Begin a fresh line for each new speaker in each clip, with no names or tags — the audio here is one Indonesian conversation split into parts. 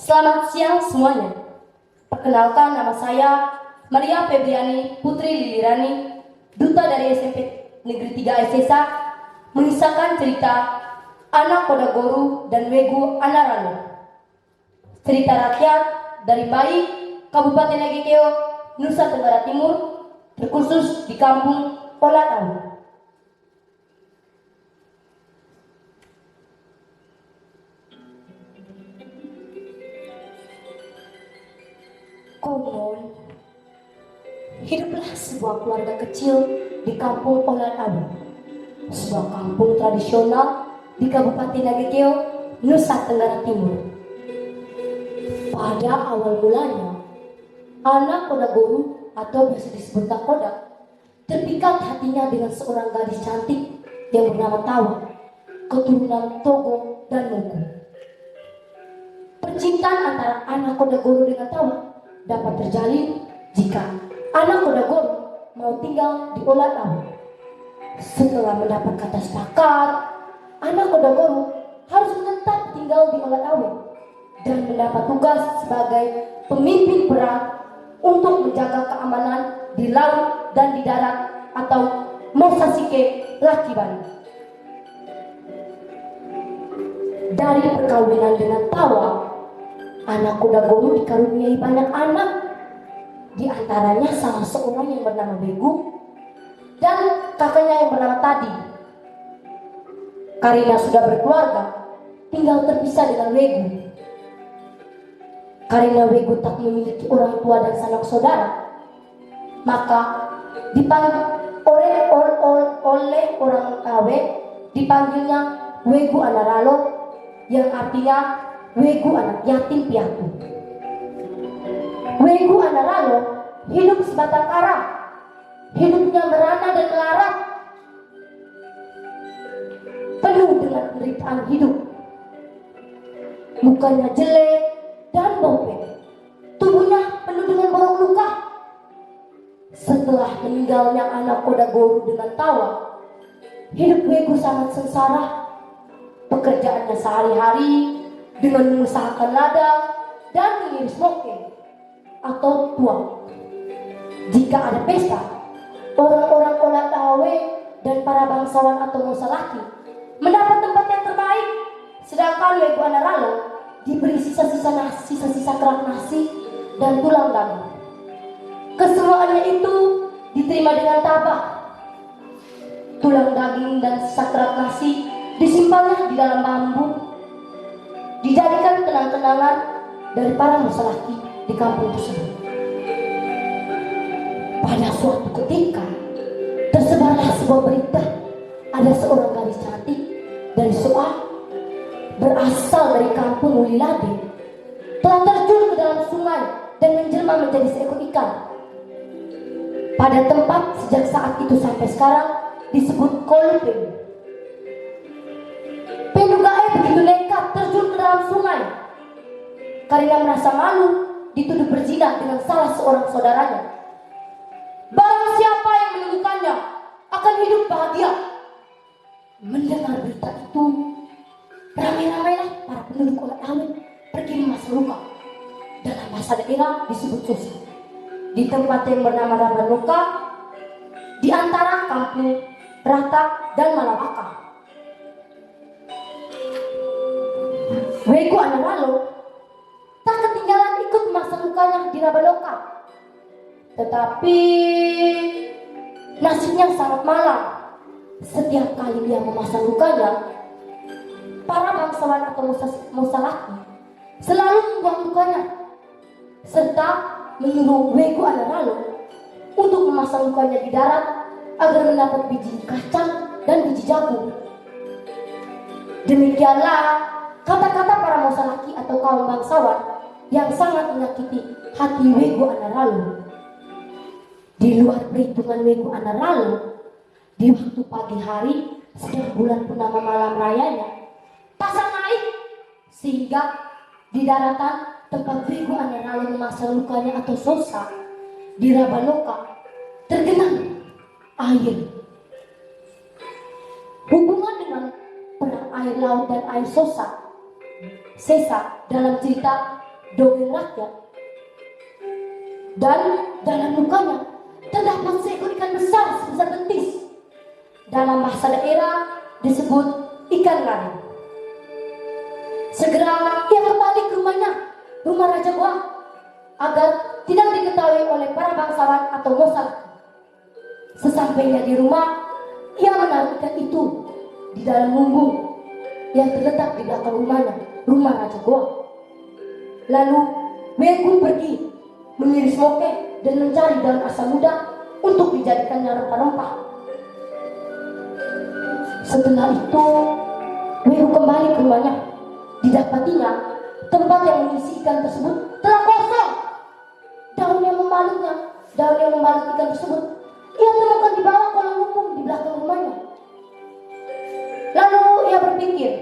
Selamat siang semuanya. Perkenalkan, nama saya Maria Febriani Putri Lilirani, duta dari SMP Negeri 3 SSA, mengisahkan cerita Anak Kodagoru dan Wegu Anaralo. Cerita rakyat dari Bai, Kabupaten Nagekeo, Nusa Tenggara Timur, terkhusus di kampung Olatau. Konon, hiduplah sebuah keluarga kecil di kampung Olatau, sebuah kampung tradisional di Kabupaten Nagekeo, Nusa Tenggara Timur. Pada awal mulanya, anak Kodagoru atau biasa disebut Koda terpikat hatinya dengan seorang gadis cantik yang bernama Tawa, keturunan Togo dan Mogu. Percintaan antara anak Kodagoru dengan Tawa dapat terjalin jika anak Kodagoru mau tinggal di Olatau. Setelah mendapat kata sepakat, anak Kodagoru harus tetap tinggal di Olatau dan mendapat tugas sebagai pemimpin perang untuk menjaga keamanan di laut dan di darat atau Mosasike Lakiban. Dari perkawinan dengan Tawa, anak Kodagoru dikaruniai banyak anak, di antaranya salah seorang yang bernama Begu dan kakaknya yang bernama Tadi. Karena sudah berkeluarga, tinggal terpisah dengan Wegu. Karena Wegu tak memiliki orang tua dan sanak saudara, maka dipanggil oleh orang Awe, dipanggilnya Wegu Anaralo, yang artinya Wegu anak yatim piatu. Wegu Anaralo hidup sebatang kara, hidupnya merana dan melarat, penuh dengan penderitaan hidup. Mukanya jelek dan bopek, tubuhnya penuh dengan borok luka. Setelah meninggalnya anak Kodagoru dengan Tawa, hidup Wegu sangat sengsara. Pekerjaannya sehari-hari dengan mengusahakan ladang dan mengiris moke atau tuang. Jika ada pesta, orang-orang Olatawe dan para bangsawan atau Mosalaki mendapat tempat yang terbaik, sedangkan Wegu Anaralo diberi sisa-sisa nasi, sisa-sisa kerak nasi dan tulang daging. Kesemuanya itu diterima dengan tabah. Tulang daging dan sisa kerak nasi disimpannya di dalam bambu, dijadikan kenang-kenangan dari para Mosalaki di kampung tersebut. Pada suatu ketika, tersebarlah sebuah berita, ada seorang gadis cantik dari Soa, berasal dari kampung Ulilade, telah terjun ke dalam sungai dan menjelma menjadi seekor ikan. Pada tempat sejak saat itu sampai sekarang disebut Kolupeng. Penugae begitu nekat terjun ke dalam sungai karena merasa malu dituduh berzina dengan salah seorang saudaranya. Barang siapa yang menemukannya akan hidup bahagia. Mendengar berita itu, ramai-ramailah para penduduk Olatau pergi memasang luka dalam bahasa daerah disebut Sosa di tempat yang bernama Rabanoka, di antara kampung Rata dan Malawaka. Wegu Anaralo tak ketinggalan ikut memasang lukanya di Rabanoka, tetapi nasibnya sangat malang. Setiap kali dia memasang lukanya, para bangsawan atau Mosalaki selalu membuang lukanya, serta menyuruh Wegu Anaralo untuk memasang lukanya di darat agar mendapat biji kacang dan biji jagung. Demikianlah kata-kata para Mosalaki atau kaum bangsawan yang sangat menyakiti hati Wegu Anaralo. Di luar perhitungan Wegu Anaralo, di waktu pagi hari sedang bulan purnama malam rayanya, pasang naik sehingga di daratan tempat Wegu Anaralo memasang lukanya atau Sosa di Rabanoka tergenang air. Hubungan dengan perang air laut dan air Sosa Sesa dalam cerita dongeng rakyat. Dan dalam lukanya terdapat seekor ikan besar sebesar betis. Dalam bahasa daerah disebut ikan lari. Segera ia kembali ke rumahnya, rumah Raja Goa, agar tidak diketahui oleh para bangsawan atau Mosalaki. Sesampainya di rumah, ia menaruh ikan itu di dalam lumbung yang terletak di belakang rumahnya, rumah Raja Goa. Lalu Wegu pergi mengiris moke dan mencari daun asam muda untuk dijadikannya rempah-rempah. Setelah itu Wegu kembali ke rumahnya. Didapatinya tempat yang mengisi ikan tersebut telah kosong. Daun yang membalut ikan tersebut ia temukan di bawah kolong lumpur di belakang rumahnya. Lalu ia berpikir,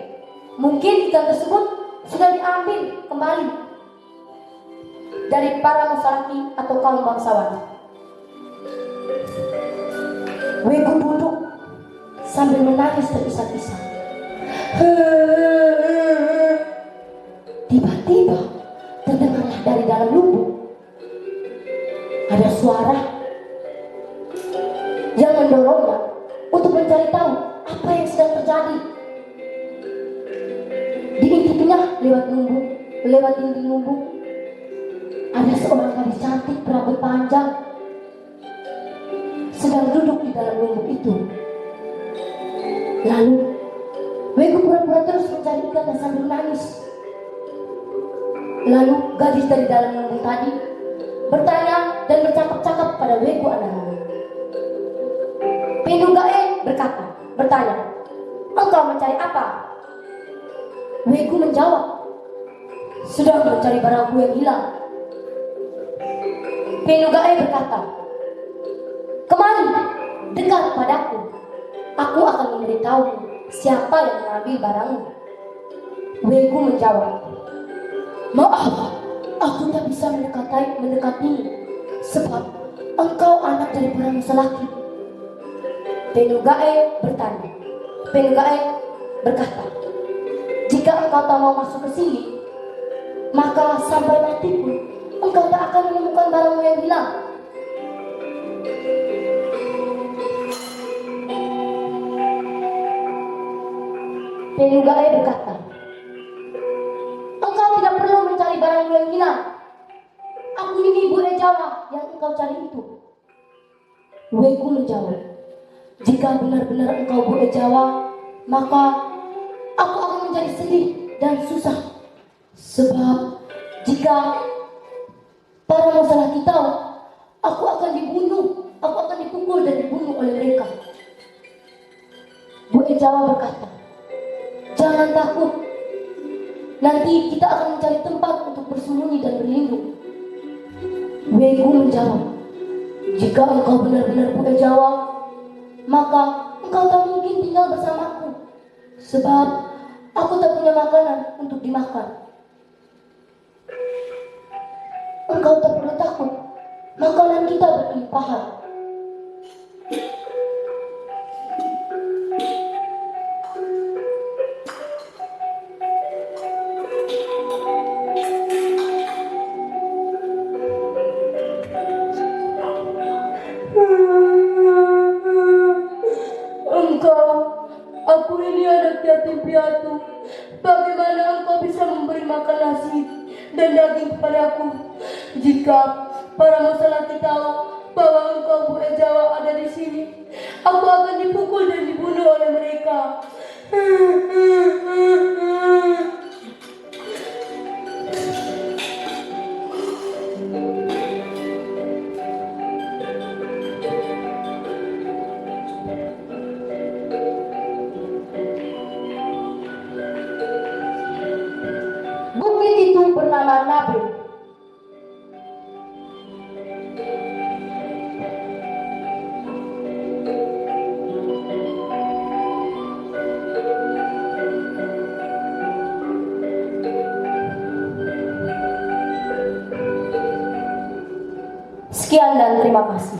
mungkin ikan tersebut sudah diambil kembali dari para Mosalaki atau kaum bangsawan. Wegu duduk sambil menangis terisak-isak. Tiba-tiba terdengarlah dari dalam lubuk ada suara yang mendorongnya untuk mencari tahu apa yang sedang terjadi. Diintinya lewat dinding lumbung, ada seorang gadis cantik berambut panjang sedang duduk di dalam lumbung itu. Lalu Wegu pura-pura terus mencari ikan dan sambil menangis. Lalu gadis dari dalam lumbung tadi bertanya dan bercakap-cakap pada Wegu anak rumah. Pindugae bertanya, engkau mencari apa? Wegu menjawab, sedang mencari barangku yang hilang. Pindugae berkata, kemari, dekat padaku. Aku akan memberitahu siapa yang mengambil barangmu. Wegu menjawab, maaf, aku tak bisa mendekatimu sebab engkau anak dari para Mosalaki. Pindugae berkata, jika engkau tak mau masuk ke sini, maka sampai mati pun engkau tak akan menemukan barangmu yang hilang. Pindugae berkata, engkau tidak perlu mencari barangmu yang hilang. Aku ini ibu Jawa yang engkau cari itu. Wegu menjawab, jika benar-benar engkau Bu Jawa, maka aku akan menjadi sedih dan susah. Sebab jika para Mosalaki tahu, aku akan dipukul dan dibunuh oleh mereka. Bu Jawa berkata, jangan takut, nanti kita akan mencari tempat untuk bersembunyi dan berlindung. Wegu menjawab, jika engkau benar-benar Bu Jawa, maka engkau tak mungkin tinggal bersamaku, sebab aku tak punya makanan untuk dimakan. Engkau tak perlu takut, makanan kita berlimpahan. Aku ini anak yatim piatu. Bagaimana engkau bisa memberi makan nasi dan daging kepadaku jika para Mosalaki tahu bahwa engkau Bu Jawa ada di sini? Aku akan dipukul dan dibunuh oleh mereka. Bukit itu bernama Nabil. Sekian dan terima kasih.